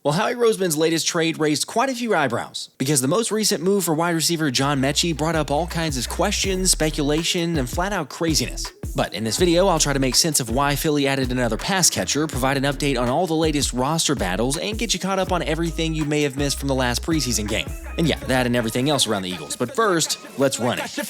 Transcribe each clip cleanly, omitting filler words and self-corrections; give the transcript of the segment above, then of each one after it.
Well, Howie Roseman's latest trade raised quite a few eyebrows, because the most recent move for wide receiver John Metchie brought up all kinds of questions, speculation, and flat-out craziness. But in this video, I'll try to make sense of why Philly added another pass catcher, provide an update on all the latest roster battles, and get you caught up on everything you may have missed from the last preseason game. And yeah, that and everything else around the Eagles. But first, let's run it.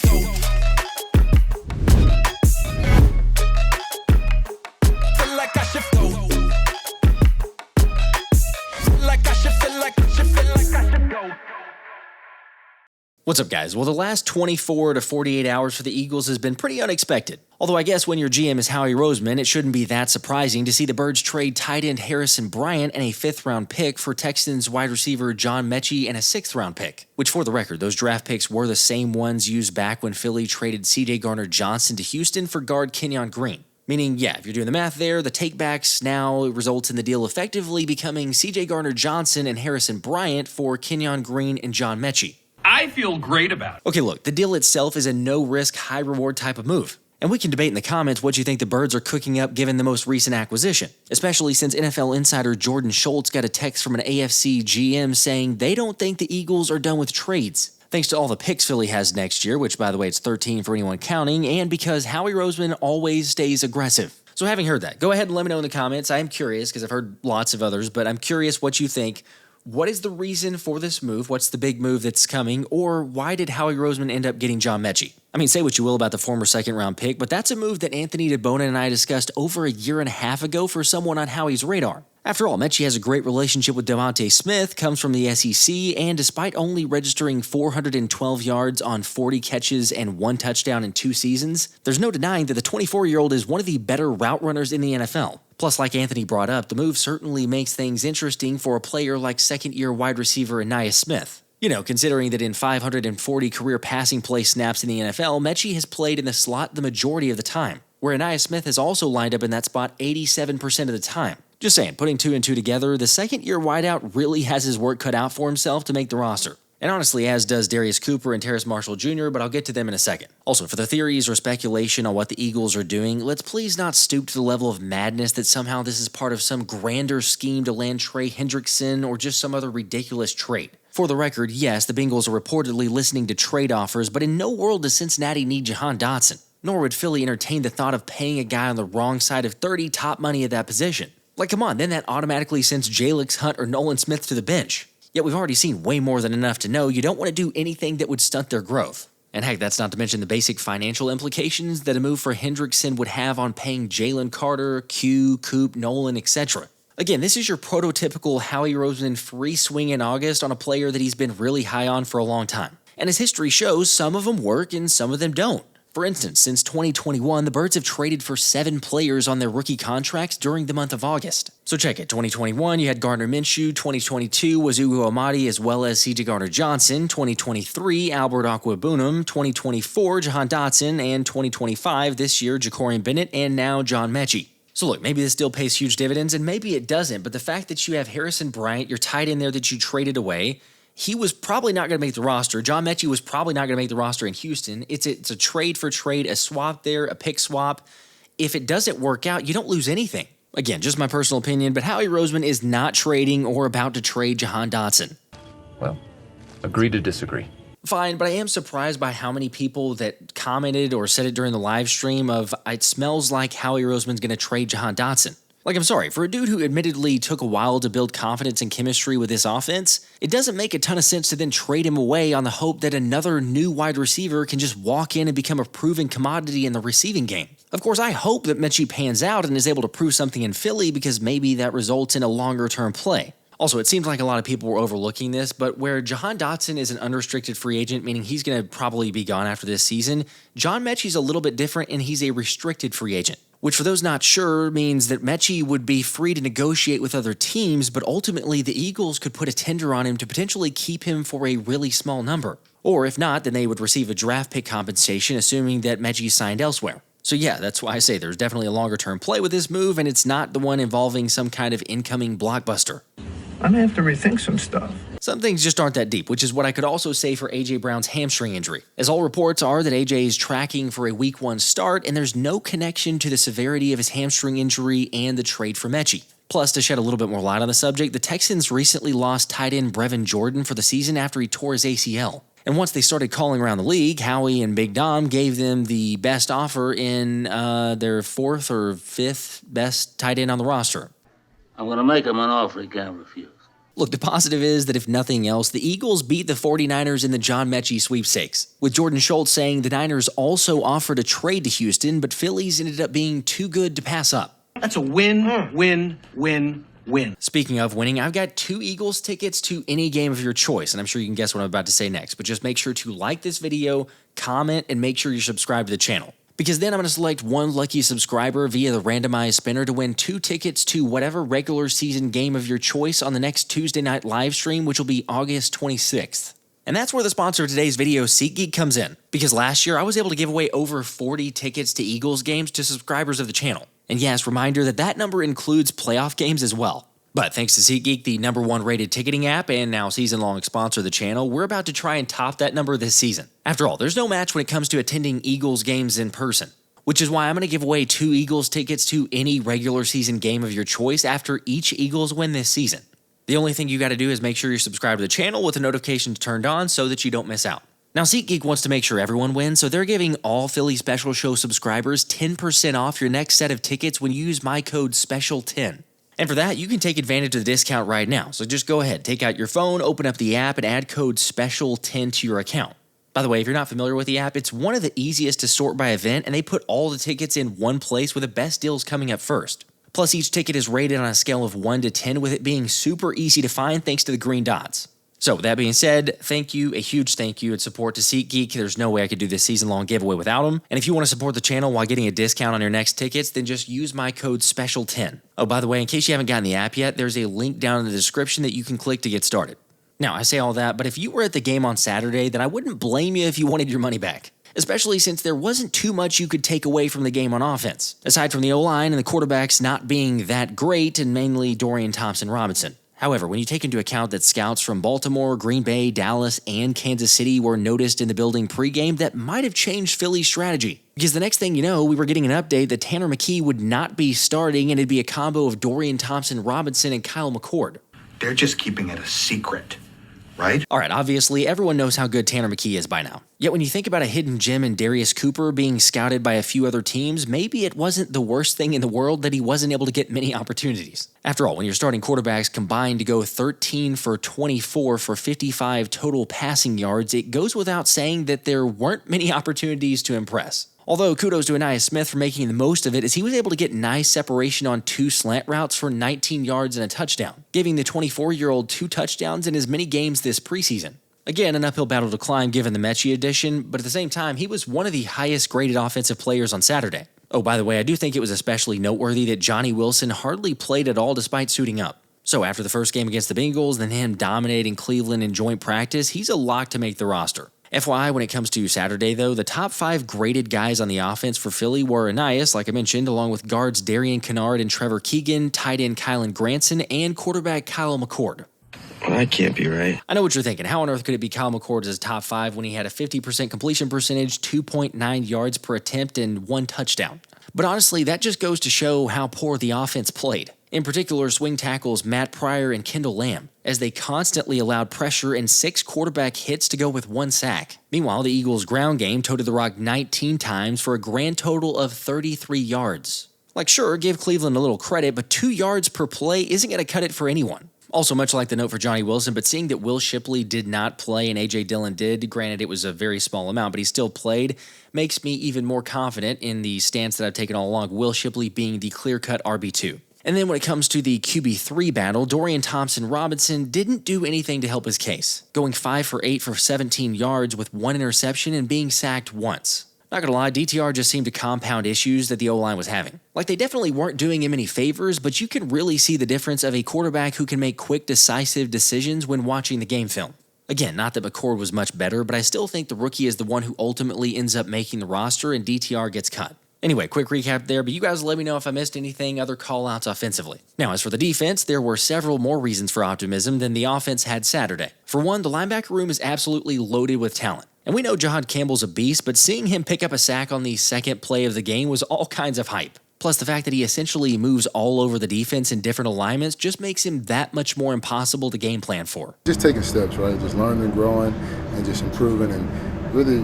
What's up, guys? Well, the last 24 to 48 hours for the Eagles has been pretty unexpected. Although I guess when your GM is Howie Roseman, it shouldn't be that surprising to see the Birds trade tight end Harrison Bryant and a 5th-round pick for Texans wide receiver John Metchie and a 6th-round pick. Which, for the record, those draft picks were the same ones used back when Philly traded CJ Johnson to Houston for guard Kenyon Green. Meaning, yeah, if you're doing the math there, the takebacks now results in the deal effectively becoming CJ Johnson and Harrison Bryant for Kenyon Green and John Metchie. I feel great about it. Okay, look, the deal itself is a no-risk, high-reward type of move. And we can debate in the comments what you think the Birds are cooking up given the most recent acquisition, especially since NFL insider Jordan Schultz got a text from an AFC GM saying they don't think the Eagles are done with trades, thanks to all the picks Philly has next year, which, by the way, it's 13 for anyone counting, and because Howie Roseman always stays aggressive. So having heard that, go ahead and let me know in the comments. I am curious, because I've heard lots of others, but I'm curious what you think. What is the reason for this move? What's the big move that's coming? Or why did Howie Roseman end up getting John Metchie? I mean, say what you will about the former 2nd-round pick, but that's a move that Anthony DeBona and I discussed over a year and a half ago for someone on Howie's radar. After all, Metchie has a great relationship with Devontae Smith, comes from the SEC, and despite only registering 412 yards on 40 catches and 1 touchdown in 2 seasons, there's no denying that the 24-year-old is one of the better route runners in the NFL. Plus, like Anthony brought up, the move certainly makes things interesting for a player like 2nd-year wide receiver Ainias Smith. You know, considering that in 540 career passing play snaps in the NFL, Metchie has played in the slot the majority of the time, where Ainias Smith has also lined up in that spot 87% of the time. Just saying, putting 2 and 2 together, the 2nd-year wideout really has his work cut out for himself to make the roster. And honestly, as does Darius Cooper and Terrace Marshall Jr., but I'll get to them in a second. Also, for the theories or speculation on what the Eagles are doing, let's please not stoop to the level of madness that somehow this is part of some grander scheme to land Trey Hendrickson or just some other ridiculous trade. For the record, yes, the Bengals are reportedly listening to trade offers, but in no world does Cincinnati need Jahan Dotson. Nor would Philly entertain the thought of paying a guy on the wrong side of 30 top money at that position. Like, come on, then that automatically sends Jalyx, Hunt, or Nolan Smith to the bench. Yet we've already seen way more than enough to know you don't want to do anything that would stunt their growth. And heck, that's not to mention the basic financial implications that a move for Hendrickson would have on paying Jalen, Carter, Q, Coop, Nolan, etc. Again, this is your prototypical Howie Roseman free swing in August on a player that he's been really high on for a long time. And as history shows, some of them work and some of them don't. For instance, since 2021, the Birds have traded for 7 players on their rookie contracts during the month of August. So check it. 2021, you had Gardner Minshew. 2022 was Ugo Amadi as well as CJ Johnson. 2023, Albert Okwuegbunam. 2024, Jahan Dotson. And 2025, this year, Jakorian Bennett. And now John Metchie. So look, maybe this deal pays huge dividends, and maybe it doesn't, but the fact that you have Harrison Bryant, your tight end there that you traded away, he was probably not going to make the roster. John Metchie was probably not going to make the roster in Houston. It's a trade for trade, a swap there, a pick swap. If it doesn't work out, you don't lose anything. Again, just my personal opinion, but Howie Roseman is not trading or about to trade Jahan Dotson. Well, agree to disagree. Fine, but I am surprised by how many people that commented or said it during the live stream of, it smells like Howie Roseman's going to trade Jahan Dotson. Like, I'm sorry, for a dude who admittedly took a while to build confidence and chemistry with this offense, it doesn't make a ton of sense to then trade him away on the hope that another new wide receiver can just walk in and become a proven commodity in the receiving game. Of course, I hope that Metchie pans out and is able to prove something in Philly because maybe that results in a longer-term play. Also, it seems like a lot of people were overlooking this, but where Jahan Dotson is an unrestricted free agent, meaning he's going to probably be gone after this season, John Metchie's a little bit different and he's a restricted free agent. Which, for those not sure, means that Metchie would be free to negotiate with other teams, but ultimately the Eagles could put a tender on him to potentially keep him for a really small number. Or if not, then they would receive a draft pick compensation, assuming that Metchie signed elsewhere. So yeah, that's why I say there's definitely a longer-term play with this move, and it's not the one involving some kind of incoming blockbuster. I may have to rethink some stuff. Some things just aren't that deep, which is what I could also say for A.J. Brown's hamstring injury, as all reports are that A.J. is tracking for a Week 1 start, and there's no connection to the severity of his hamstring injury and the trade for Metchie. Plus, to shed a little bit more light on the subject, the Texans recently lost tight end Brevin Jordan for the season after he tore his ACL. And once they started calling around the league, Howie and Big Dom gave them the best offer in their fourth or fifth best tight end on the roster. I'm going to make him an offer he can't refuse. Look, the positive is that if nothing else, the Eagles beat the 49ers in the John Metchie sweepstakes, with Jordan Schultz saying the Niners also offered a trade to Houston, but Phillies ended up being too good to pass up. That's a win, win, win, win. Speaking of winning, I've got 2 Eagles tickets to any game of your choice, and I'm sure you can guess what I'm about to say next, but just make sure to like this video, comment, and make sure you're subscribed to the channel. Because then I'm going to select one lucky subscriber via the randomized spinner to win 2 tickets to whatever regular season game of your choice on the next Tuesday night live stream, which will be August 26th. And that's where the sponsor of today's video, SeatGeek, comes in. Because last year I was able to give away over 40 tickets to Eagles games to subscribers of the channel. And yes, reminder that number includes playoff games as well. But thanks to SeatGeek, the #1 rated ticketing app and now season-long sponsor of the channel, we're about to try and top that number this season. After all, there's no match when it comes to attending Eagles games in person, which is why I'm going to give away 2 Eagles tickets to any regular season game of your choice after each Eagles win this season. The only thing you got to do is make sure you're subscribed to the channel with the notifications turned on so that you don't miss out. Now, SeatGeek wants to make sure everyone wins, so they're giving all Philly Special Show subscribers 10% off your next set of tickets when you use my code SPECIAL10. And for that, you can take advantage of the discount right now. So just go ahead, take out your phone, open up the app, and add code SPECIAL10 to your account. By the way, if you're not familiar with the app, it's one of the easiest to sort by event, and they put all the tickets in one place with the best deals coming up first. Plus, each ticket is rated on a scale of 1 to 10, with it being super easy to find thanks to the green dots. So, with that being said, thank you, a huge thank you and support to SeatGeek. There's no way I could do this season-long giveaway without them. And if you want to support the channel while getting a discount on your next tickets, then just use my code SPECIAL10. Oh, by the way, in case you haven't gotten the app yet, there's a link down in the description that you can click to get started. Now, I say all that, but if you were at the game on Saturday, then I wouldn't blame you if you wanted your money back. Especially since there wasn't too much you could take away from the game on offense, aside from the O-line and the quarterbacks not being that great, and mainly Dorian Thompson-Robinson. However, when you take into account that scouts from Baltimore, Green Bay, Dallas, and Kansas City were noticed in the building pregame, that might have changed Philly's strategy. Because the next thing you know, we were getting an update that Tanner McKee would not be starting, and it'd be a combo of Dorian Thompson-Robinson and Kyle McCord. They're just keeping it a secret, right? Alright, obviously, everyone knows how good Tanner McKee is by now. Yet when you think about a hidden gem in Darius Cooper being scouted by a few other teams, maybe it wasn't the worst thing in the world that he wasn't able to get many opportunities. After all, when your starting quarterbacks combined to go 13 for 24 for 55 total passing yards, it goes without saying that there weren't many opportunities to impress. Although kudos to Ainias Smith for making the most of it, as he was able to get nice separation on 2 slant routes for 19 yards and a touchdown, giving the 24-year-old 2 touchdowns in as many games this preseason. Again, an uphill battle to climb given the Metchie edition, but at the same time, he was one of the highest graded offensive players on Saturday. Oh, by the way, I do think it was especially noteworthy that Johnny Wilson hardly played at all despite suiting up. So after the first game against the Bengals, then him dominating Cleveland in joint practice, he's a lock to make the roster. FYI, when it comes to Saturday, though, the top 5 graded guys on the offense for Philly were Ainias, like I mentioned, along with guards Darian Kennard and Trevor Keegan, tight end Kylan Granson, and quarterback Kyle McCord. Well, that can't be right. I know what you're thinking. How on earth could it be Kyle McCord as a top 5 when he had a 50% completion percentage, 2.9 yards per attempt, and 1 touchdown? But honestly, that just goes to show how poor the offense played. In particular, swing tackles Matt Pryor and Kendall Lamb, as they constantly allowed pressure and 6 quarterback hits to go with 1 sack. Meanwhile, the Eagles' ground game toted the rock 19 times for a grand total of 33 yards. Like, sure, give Cleveland a little credit, but 2 yards per play isn't going to cut it for anyone. Also, much like the note for Johnny Wilson, but seeing that Will Shipley did not play and A.J. Dillon did, granted it was a very small amount, but he still played, makes me even more confident in the stance that I've taken all along, Will Shipley being the clear-cut RB2. And then when it comes to the QB3 battle, Dorian Thompson-Robinson didn't do anything to help his case, going 5 for 8 for 17 yards with 1 interception and being sacked once. Not gonna lie, DTR just seemed to compound issues that the O-line was having. Like, they definitely weren't doing him any favors, but you can really see the difference of a quarterback who can make quick, decisive decisions when watching the game film. Again, not that McCord was much better, but I still think the rookie is the one who ultimately ends up making the roster and DTR gets cut. Anyway, quick recap there, but you guys let me know if I missed anything, other call-outs offensively. Now, as for the defense, there were several more reasons for optimism than the offense had Saturday. For one, the linebacker room is absolutely loaded with talent. And we know Jahan Campbell's a beast, but seeing him pick up a sack on the second play of the game was all kinds of hype. Plus, the fact that he essentially moves all over the defense in different alignments just makes him that much more impossible to game plan for. Just taking steps, right? Just learning and growing and just improving and really,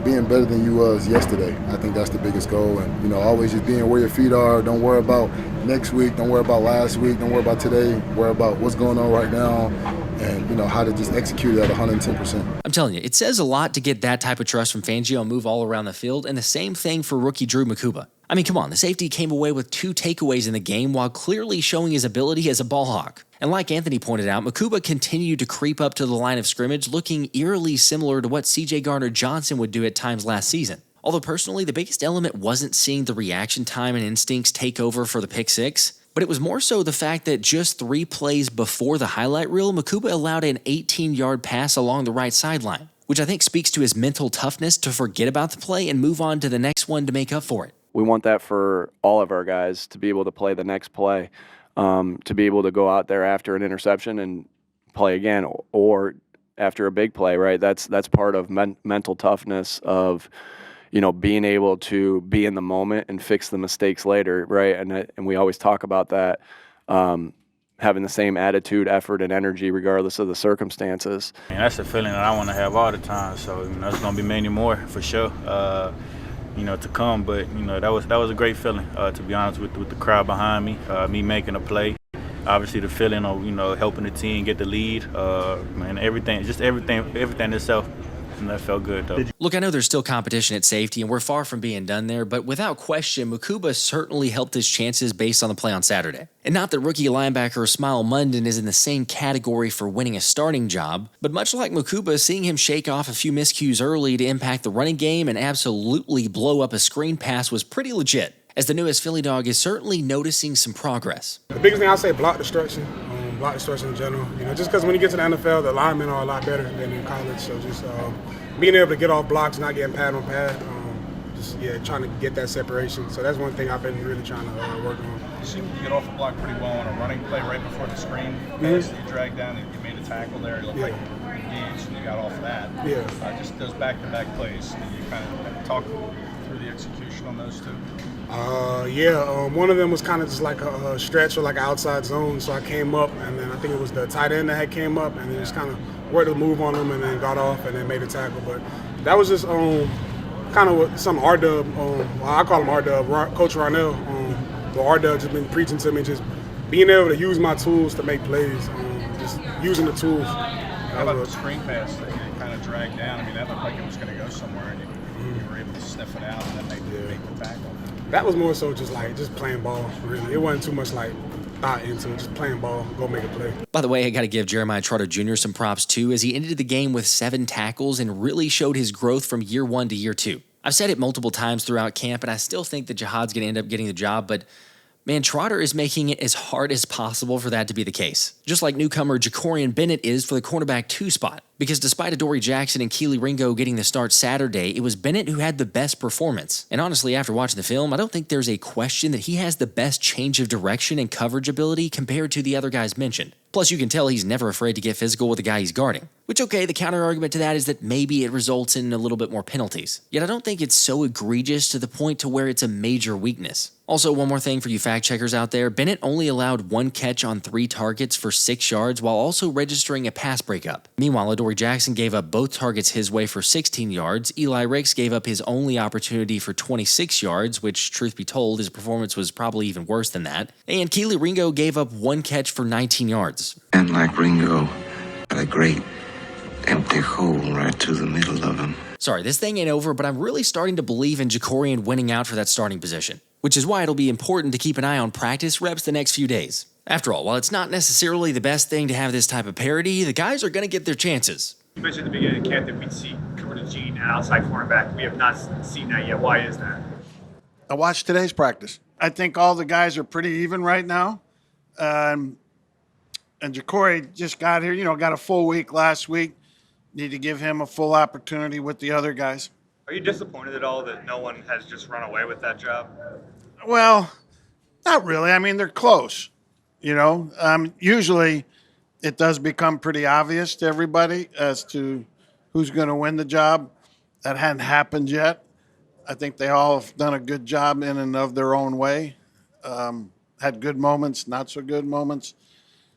being better than you was yesterday. I think that's the biggest goal. And, always just being where your feet are. Don't worry about next week. Don't worry about last week. Don't worry about today. Worry about what's going on right now and, how to just execute it at 110%. I'm telling you, it says a lot to get that type of trust from Fangio and move all around the field, and the same thing for rookie Drew Mukuba. I mean, come on, the safety came away with 2 takeaways in the game while clearly showing his ability as a ball hawk. And like Anthony pointed out, Mukuba continued to creep up to the line of scrimmage, looking eerily similar to what CJ Gardner-Johnson would do at times last season. Although personally, the biggest element wasn't seeing the reaction time and instincts take over for the pick six, but it was more so the fact that just 3 plays before the highlight reel, Mukuba allowed an 18-yard pass along the right sideline, which I think speaks to his mental toughness to forget about the play and move on to the next one to make up for it. We want that for all of our guys, to be able to play the next play, to be able to go out there after an interception and play again, or after a big play, right? That's part of mental toughness of, being able to be in the moment and fix the mistakes later, right? And we always talk about that, having the same attitude, effort, and energy regardless of the circumstances. That's a feeling that I want to have all the time. So there's going to be many more for sure. To come, but that was a great feeling, to be honest, with the crowd behind me, me making a play, obviously the feeling of helping the team get the lead, everything itself. And that felt good, though. Look, I know there's still competition at safety, and we're far from being done there, but without question, Mukuba certainly helped his chances based on the play on Saturday. And not that rookie linebacker Smael Mondon is in the same category for winning a starting job, but much like Mukuba, seeing him shake off a few miscues early to impact the running game and absolutely blow up a screen pass was pretty legit, as the newest Philly dog is certainly noticing some progress. The biggest thing I'll say, block destruction in general. Just because when you get to the NFL, the linemen are a lot better than in college. So just being able to get off blocks, not getting pad on pad, trying to get that separation. So that's one thing I've been really trying to work on. You seem to get off the block pretty well on a running play right before the screen. You dragged down and you made a tackle there. It looked like you were engaged and you got off that. Just those back-to-back plays. Can you kind of talk through the execution on those two? One of them was kind of just like a stretch or like an outside zone. So I came up, and then I think it was the tight end that had came up, and then just kind of worked the move on him, and then got off, and then made a tackle. But that was just kind of some R-Dub. I call him R-Dub, Coach Ronell. R-Dub just been preaching to me, just being able to use my tools to make plays, just using the tools. How about the screen pass that you kind of dragged down? I mean, that looked like it was going to go somewhere, and you were able to sniff it out and then make the tackle. That was more so just playing ball, really. It wasn't too much thought into it, just playing ball, go make a play. By the way, I got to give Jeremiah Trotter Jr. some props too, as he ended the game with 7 tackles and really showed his growth from year 1 to year 2. I've said it multiple times throughout camp, and I still think that Jihad's going to end up getting the job, but man, Trotter is making it as hard as possible for that to be the case. Just like newcomer Jakorian Bennett is for the cornerback 2 spot. Because despite Adoree Jackson and Kelee Ringo getting the start Saturday, it was Bennett who had the best performance. And honestly, after watching the film, I don't think there's a question that he has the best change of direction and coverage ability compared to the other guys mentioned. Plus, you can tell he's never afraid to get physical with the guy he's guarding. Which, okay, the counter-argument to that is that maybe it results in a little bit more penalties. Yet I don't think it's so egregious to the point to where it's a major weakness. Also, one more thing for you fact-checkers out there, Bennett only allowed 1 catch on 3 targets for 6 yards while also registering a pass breakup. Meanwhile, Adoree Jackson gave up both targets his way for 16 yards. Eli Ricks gave up his only opportunity for 26 yards, which, truth be told, his performance was probably even worse than that. And Kelee Ringo gave up 1 catch for 19 yards. And like Ringo, got a great empty hole right to the middle of him. Sorry, this thing ain't over, but I'm really starting to believe in Jakorian winning out for that starting position, which is why it'll be important to keep an eye on practice reps the next few days. After all, while it's not necessarily the best thing to have this type of parity, the guys are going to get their chances. You mentioned at the beginning of camp that we'd see Cooper DeJean, an outside cornerback. We have not seen that yet. Why is that? I watched today's practice. I think all the guys are pretty even right now. And Jakory just got here, got a full week last week. Need to give him a full opportunity with the other guys. Are you disappointed at all that no one has just run away with that job? Well, not really. I mean, they're close, Usually it does become pretty obvious to everybody as to who's going to win the job. That hadn't happened yet. I think they all have done a good job in and of their own way. Had good moments, not so good moments.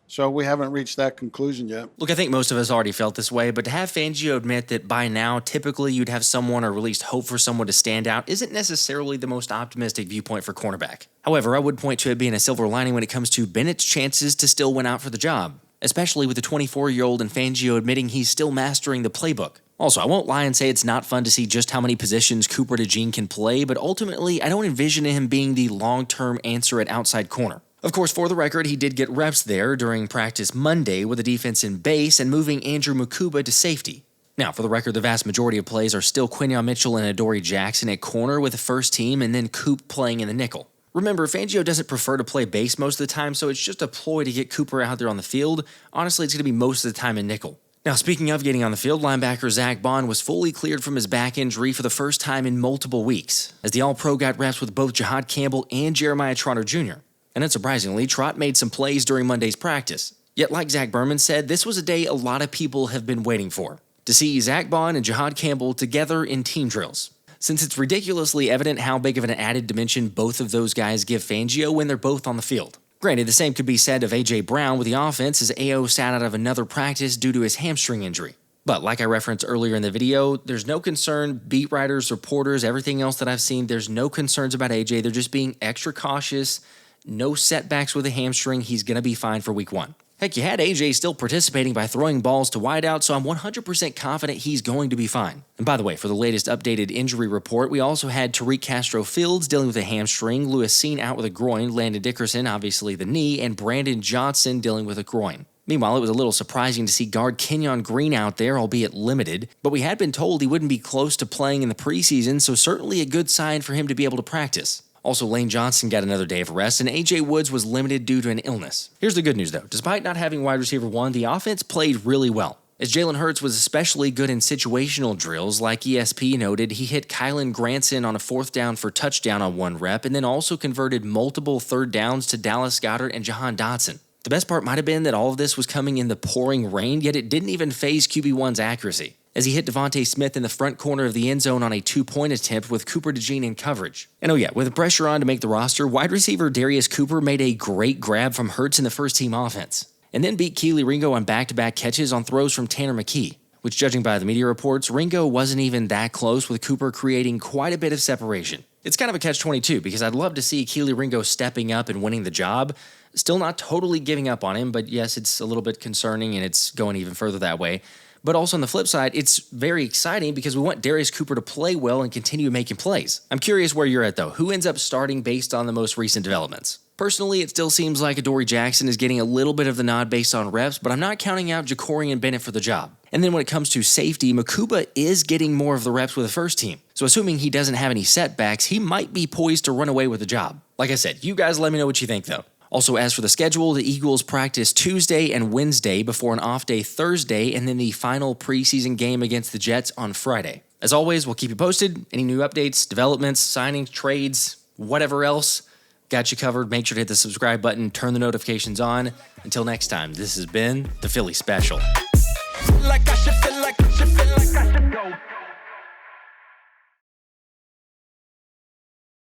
So we haven't reached that conclusion yet. Look, I think most of us already felt this way, but to have Fangio admit that by now, typically you'd have someone or at least hope for someone to stand out isn't necessarily the most optimistic viewpoint for cornerback. However, I would point to it being a silver lining when it comes to Bennett's chances to still win out for the job, especially with the 24-year-old and Fangio admitting he's still mastering the playbook. Also, I won't lie and say it's not fun to see just how many positions Cooper DeJean can play, but ultimately, I don't envision him being the long-term answer at outside corner. Of course, for the record, he did get reps there during practice Monday with the defense in base and moving Drew Mukuba to safety. Now, for the record, the vast majority of plays are still Quinyon Mitchell and Adoree Jackson at corner with the first team and then Coop playing in the nickel. Remember, Fangio doesn't prefer to play base most of the time, so it's just a ploy to get Cooper out there on the field. Honestly, it's going to be most of the time in nickel. Now, speaking of getting on the field, linebacker Baun was fully cleared from his back injury for the first time in multiple weeks, as the All-Pro got reps with both Jahan Campbell and Jeremiah Trotter Jr. And unsurprisingly, Trot made some plays during Monday's practice. Yet, like Zach Berman said, this was a day a lot of people have been waiting for, to see Baun and Jahan Campbell together in team drills. Since it's ridiculously evident how big of an added dimension both of those guys give Fangio when they're both on the field. Granted, the same could be said of A.J. Brown with the offense as A.O. sat out of another practice due to his hamstring injury. But like I referenced earlier in the video, there's no concern. Beat writers, reporters, everything else that I've seen, there's no concerns about A.J. They're just being extra cautious. No setbacks with a hamstring. He's going to be fine for week 1. Heck, you had A.J. still participating by throwing balls to wideout, so I'm 100% confident he's going to be fine. And by the way, for the latest updated injury report, we also had Tariq Castro-Fields dealing with a hamstring, Lewis Cine out with a groin, Landon Dickerson, obviously the knee, and Brandon Johnson dealing with a groin. Meanwhile, it was a little surprising to see guard Kenyon Green out there, albeit limited, but we had been told he wouldn't be close to playing in the preseason, so certainly a good sign for him to be able to practice. Also, Lane Johnson got another day of rest, and A.J. Woods was limited due to an illness. Here's the good news, though. Despite not having wide receiver 1, the offense played really well, as Jalen Hurts was especially good in situational drills. Like ESP noted, he hit Kylan Granson on a 4th down for touchdown on 1 rep, and then also converted multiple 3rd downs to Dallas Goedert and Jahan Dotson. The best part might have been that all of this was coming in the pouring rain, yet it didn't even phase QB1's accuracy, as he hit Devontae Smith in the front corner of the end zone on a 2-point attempt with Cooper DeJean in coverage. And oh yeah, with the pressure on to make the roster, wide receiver Darius Cooper made a great grab from Hurts in the first-team offense, and then beat Kelee Ringo on back-to-back catches on throws from Tanner McKee, which, judging by the media reports, Ringo wasn't even that close, with Cooper creating quite a bit of separation. It's kind of a catch-22, because I'd love to see Kelee Ringo stepping up and winning the job. Still not totally giving up on him, but yes, it's a little bit concerning, and it's going even further that way. But also on the flip side, it's very exciting because we want Darius Cooper to play well and continue making plays. I'm curious where you're at, though. Who ends up starting based on the most recent developments? Personally, it still seems like Adoree Jackson is getting a little bit of the nod based on reps, but I'm not counting out Jakorian Bennett for the job. And then when it comes to safety, Mukuba is getting more of the reps with the first team. So assuming he doesn't have any setbacks, he might be poised to run away with the job. Like I said, you guys let me know what you think, though. Also, as for the schedule, the Eagles practice Tuesday and Wednesday before an off day Thursday, and then the final preseason game against the Jets on Friday. As always, we'll keep you posted. Any new updates, developments, signings, trades, whatever else, got you covered. Make sure to hit the subscribe button, turn the notifications on. Until next time, this has been the Philly Special.